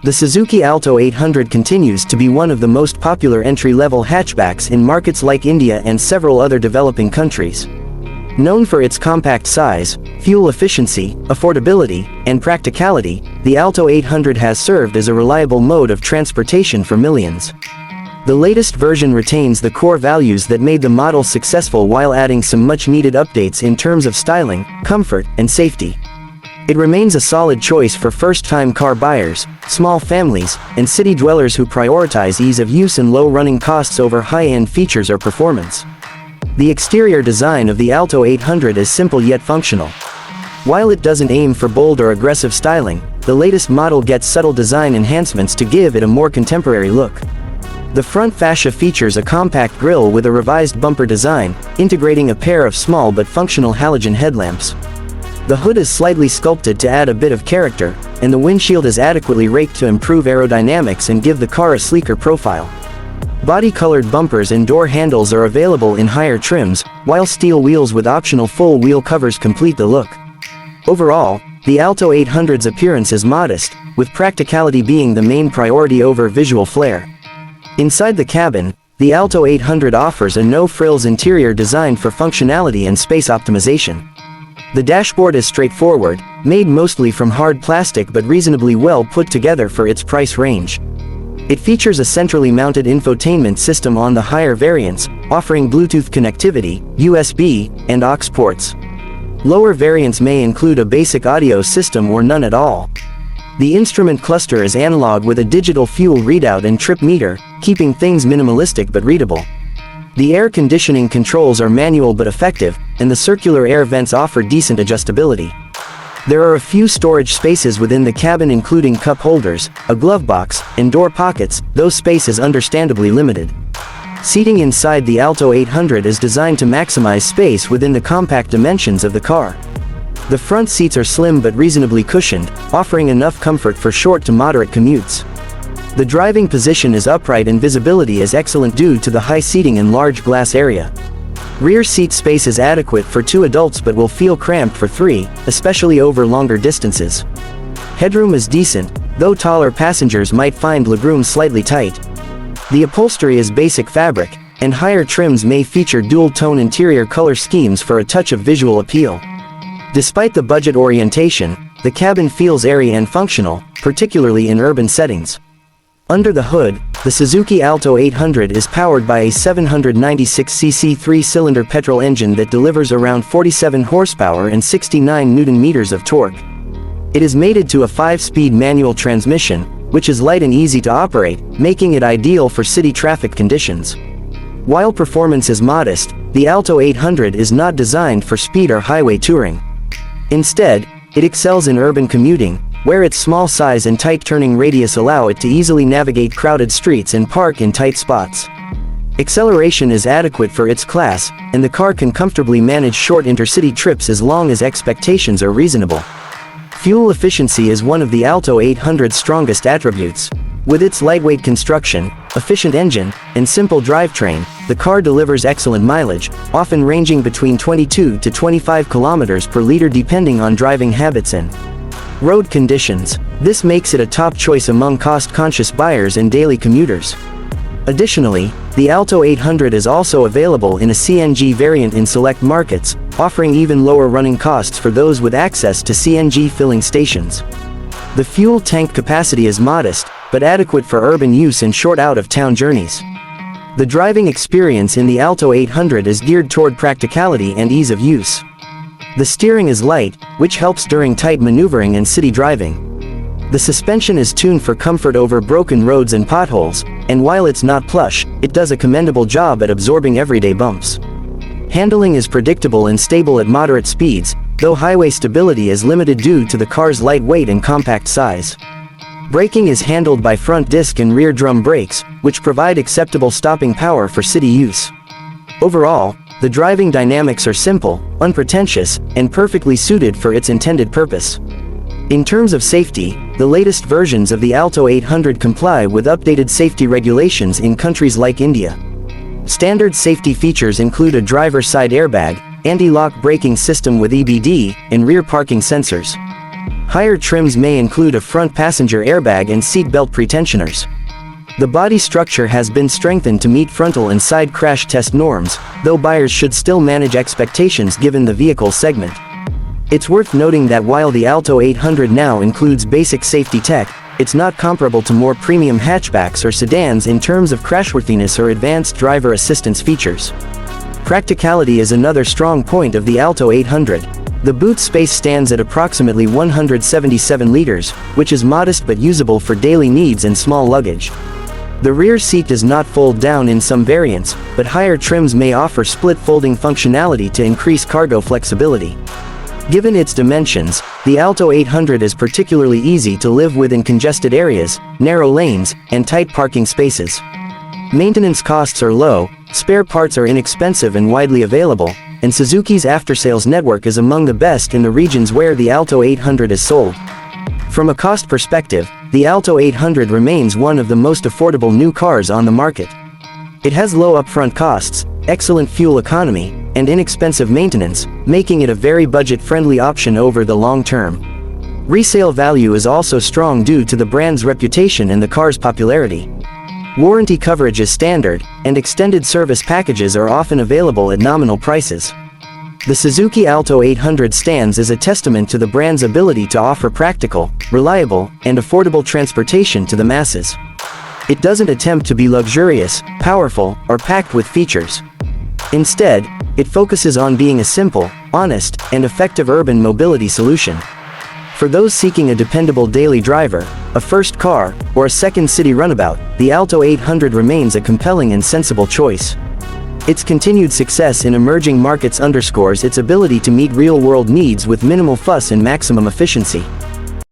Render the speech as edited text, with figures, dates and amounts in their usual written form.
The Suzuki Alto 800 continues to be one of the most popular entry-level hatchbacks in markets like India and several other developing countries. Known for its compact size, fuel efficiency, affordability, and practicality, the Alto 800 has served as a reliable mode of transportation for millions. The latest version retains the core values that made the model successful while adding some much-needed updates in terms of styling, comfort, and safety. It remains a solid choice for first-time car buyers, small families, and city dwellers who prioritize ease of use and low running costs over high-end features or performance. The exterior design of the Alto 800 is simple yet functional. While it doesn't aim for bold or aggressive styling, the latest model gets subtle design enhancements to give it a more contemporary look. The front fascia features a compact grille with a revised bumper design, integrating a pair of small but functional halogen headlamps. The hood is slightly sculpted to add a bit of character, and the windshield is adequately raked to improve aerodynamics and give the car a sleeker profile. Body-colored bumpers and door handles are available in higher trims, while steel wheels with optional full wheel covers complete the look. Overall, the Alto 800's appearance is modest, with practicality being the main priority over visual flair. Inside the cabin, the Alto 800 offers a no-frills interior designed for functionality and space optimization. The dashboard is straightforward, made mostly from hard plastic but reasonably well put together for its price range. It features a centrally mounted infotainment system on the higher variants, offering Bluetooth connectivity, USB, and aux ports. Lower variants may include a basic audio system or none at all. The instrument cluster is analog with a digital fuel readout and trip meter, keeping things minimalistic but readable. The air conditioning controls are manual but effective, and the circular air vents offer decent adjustability. There are a few storage spaces within the cabin including cup holders, a glove box, and door pockets, though space is understandably limited. Seating inside the Alto 800 is designed to maximize space within the compact dimensions of the car. The front seats are slim but reasonably cushioned, offering enough comfort for short to moderate commutes. The driving position is upright and visibility is excellent due to the high seating and large glass area. Rear seat space is adequate for 2 adults but will feel cramped for 3, especially over longer distances. Headroom is decent, though taller passengers might find legroom slightly tight. The upholstery is basic fabric, and higher trims may feature dual-tone interior color schemes for a touch of visual appeal. Despite the budget orientation, the cabin feels airy and functional, particularly in urban settings. Under the hood, the Suzuki Alto 800 is powered by a 796cc 3-cylinder petrol engine that delivers around 47 horsepower and 69 Nm of torque. It is mated to a 5-speed manual transmission, which is light and easy to operate, making it ideal for city traffic conditions. While performance is modest, the Alto 800 is not designed for speed or highway touring. Instead, it excels in urban commuting, where its small size and tight turning radius allow it to easily navigate crowded streets and park in tight spots. Acceleration is adequate for its class, and the car can comfortably manage short intercity trips as long as expectations are reasonable. Fuel efficiency is one of the Alto 800's strongest attributes. With its lightweight construction, efficient engine, and simple drivetrain, the car delivers excellent mileage, often ranging between 22 to 25 kilometers per liter depending on driving habits and road conditions. This makes it a top choice among cost-conscious buyers and daily commuters. Additionally, the Alto 800 is also available in a CNG variant in select markets, offering even lower running costs for those with access to CNG filling stations. The fuel tank capacity is modest, but adequate for urban use and short out-of-town journeys. The driving experience in the Alto 800 is geared toward practicality and ease of use. The steering is light, which helps during tight maneuvering and city driving. The suspension is tuned for comfort over broken roads and potholes, and while it's not plush, it does a commendable job at absorbing everyday bumps. Handling is predictable and stable at moderate speeds, though highway stability is limited due to the car's light weight and compact size. Braking is handled by front disc and rear drum brakes, which provide acceptable stopping power for city use. Overall, the driving dynamics are simple, unpretentious, and perfectly suited for its intended purpose. In terms of safety, the latest versions of the Alto 800 comply with updated safety regulations in countries like India. Standard safety features include a driver's side airbag, anti-lock braking system with EBD, and rear parking sensors. Higher trims may include a front passenger airbag and seat belt pretensioners. The body structure has been strengthened to meet frontal and side crash test norms, though buyers should still manage expectations given the vehicle segment. It's worth noting that while the Alto 800 now includes basic safety tech, it's not comparable to more premium hatchbacks or sedans in terms of crashworthiness or advanced driver assistance features. Practicality is another strong point of the Alto 800. The boot space stands at approximately 177 liters, which is modest but usable for daily needs and small luggage. The rear seat does not fold down in some variants, but higher trims may offer split folding functionality to increase cargo flexibility. Given its dimensions, the Alto 800 is particularly easy to live with in congested areas, narrow lanes, and tight parking spaces. Maintenance costs are low, spare parts are inexpensive and widely available, and Suzuki's after-sales network is among the best in the regions where the Alto 800 is sold. From a cost perspective, the Alto 800 remains one of the most affordable new cars on the market. It has low upfront costs, excellent fuel economy, and inexpensive maintenance, making it a very budget-friendly option over the long term. Resale value is also strong due to the brand's reputation and the car's popularity. Warranty coverage is standard, and extended service packages are often available at nominal prices. The Suzuki Alto 800 stands as a testament to the brand's ability to offer practical, reliable, and affordable transportation to the masses. It doesn't attempt to be luxurious, powerful, or packed with features. Instead, it focuses on being a simple, honest, and effective urban mobility solution. For those seeking a dependable daily driver, a first car, or a second city runabout, the Alto 800 remains a compelling and sensible choice. Its continued success in emerging markets underscores its ability to meet real-world needs with minimal fuss and maximum efficiency.